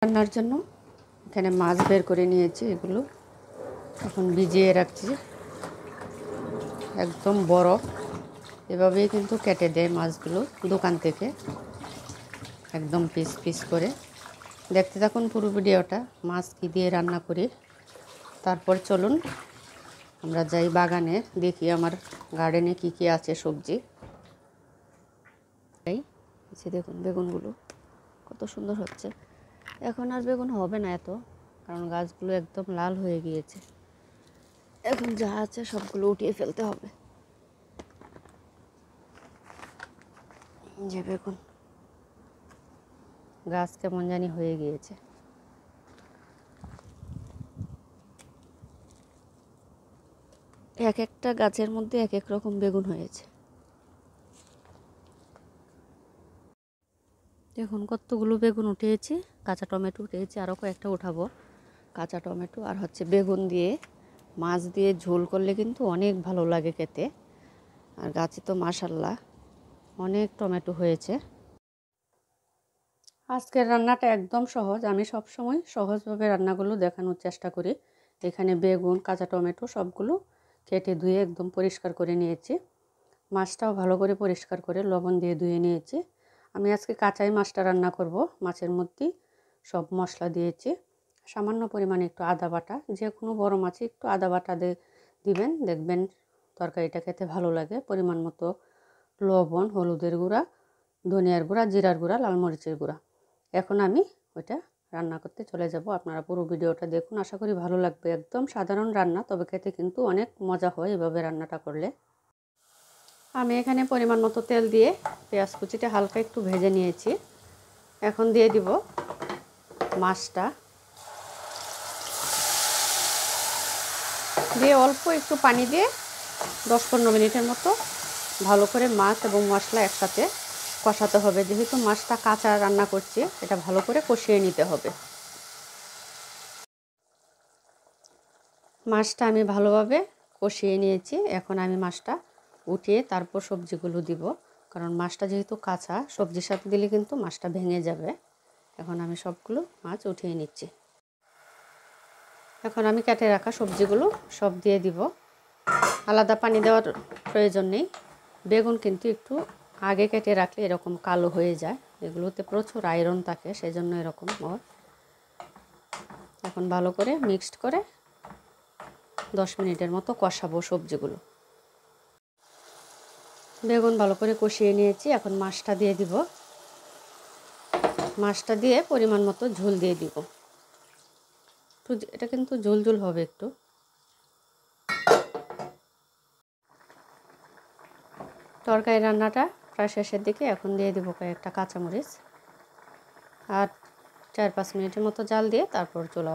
রান্নার জন্য এখানে মাছ বের করে নিয়েছি, এগুলো এখন ভিজিয়ে রাখছি। একদম বড়, এভাবেই কিন্তু কেটে দেয় মাছগুলো দোকান থেকে, একদম পিস পিস করে। দেখতে থাকুন পুরো ভিডিওটা, মাছ কী দিয়ে রান্না করি। তারপর চলুন আমরা যাই বাগানে, দেখি আমার গার্ডেনে কি কি আছে সবজি। এই দেখুন বেগুনগুলো কত সুন্দর হচ্ছে। এখন আর বেগুন হবে না এত, কারণ গাছগুলো একদম লাল হয়ে গিয়েছে। এখন যা আছে সবগুলো উঠিয়ে ফেলতে হবে। যে বেগুন গাছ কেমন জানি হয়ে গিয়েছে। এক একটা গাছের মধ্যে এক এক রকম বেগুন হয়েছে। দেখুন কতগুলো বেগুন উঠিয়েছি, কাঁচা টমেটো উঠিয়েছি, আরও কয়েকটা উঠাবো। কাঁচা টমেটো আর হচ্ছে বেগুন দিয়ে মাছ দিয়ে ঝোল করলে কিন্তু অনেক ভালো লাগে খেতে। আর গাছে তো মাশাআল্লাহ অনেক টমেটো হয়েছে। আজকের রান্নাটা একদম সহজ, আমি সবসময় সহজভাবে রান্নাগুলো দেখানোর চেষ্টা করি। এখানে বেগুন, কাঁচা টমেটো সবগুলো কেটে ধুয়ে একদম পরিষ্কার করে নিয়েছি। মাছটাও ভালো করে পরিষ্কার করে লবণ দিয়ে ধুয়ে নিয়েছি। আমি আজকে কাঁচাই মাছটা রান্না করব। মাছের মধ্যে সব মশলা দিয়েছি, সামান্য পরিমাণে একটু আদা বাটা, যে কোনো বড় মাছে একটু আদা বাটা দিবেন, দেখবেন তরকারিটা খেতে ভালো লাগে। পরিমাণ মতো লবণ, হলুদের গুঁড়া, ধনিয়ার গুঁড়া, জিরার গুঁড়া, লাল মরিচের গুঁড়া। এখন আমি ওইটা রান্না করতে চলে যাব। আপনারা পুরো ভিডিওটা দেখুন, আশা করি ভালো লাগবে। একদম সাধারণ রান্না, তবে খেতে কিন্তু অনেক মজা হয় এভাবে রান্নাটা করলে। আমি এখানে পরিমাণ মতো তেল দিয়ে পেঁয়াজ কুচিটা হালকা একটু ভেজে নিয়েছি। এখন দিয়ে দিব মাছটা, দিয়ে অল্প একটু পানি দিয়ে 10-15 মিনিটের মতো ভালো করে মাছ এবং মশলা একসাথে কষাতে হবে। যেহেতু মাছটা কাঁচা রান্না করছি, এটা ভালো করে কষিয়ে নিতে হবে। মাছটা আমি ভালোভাবে কষিয়ে নিয়েছি। এখন আমি মাছটা উঠিয়ে তারপর সবজিগুলো দিব, কারণ মাছটা যেহেতু কাঁচা, সবজির সাথে দিলে কিন্তু মাছটা ভেঙে যাবে। এখন আমি সবগুলো মাছ উঠিয়ে নিচ্ছি। এখন আমি কেটে রাখা সবজিগুলো সব দিয়ে দিব। আলাদা পানি দেওয়ার প্রয়োজন নেই। বেগুন কিন্তু একটু আগে কেটে রাখলে এরকম কালো হয়ে যায়, এগুলোতে প্রচুর আয়রন থাকে, সেজন্য এরকম হয়। এখন ভালো করে মিক্সড করে 10 মিনিটের মতো কষাবো সবজিগুলো। বেগুন ভালো করে কষিয়ে নিয়েছি, এখন মাছটা দিয়ে দিব। মাছটা দিয়ে পরিমাণ মতো ঝোল দিয়ে দিব। এটা কিন্তু ঝোল ঝোল হবে একটু। তরকারি রান্নাটা প্রায় শেষের দিকে, এখন দিয়ে দিব কয়েকটা কাঁচামরিচ। আর 4-5 মিনিটের মতো জাল দিয়ে তারপর চুলা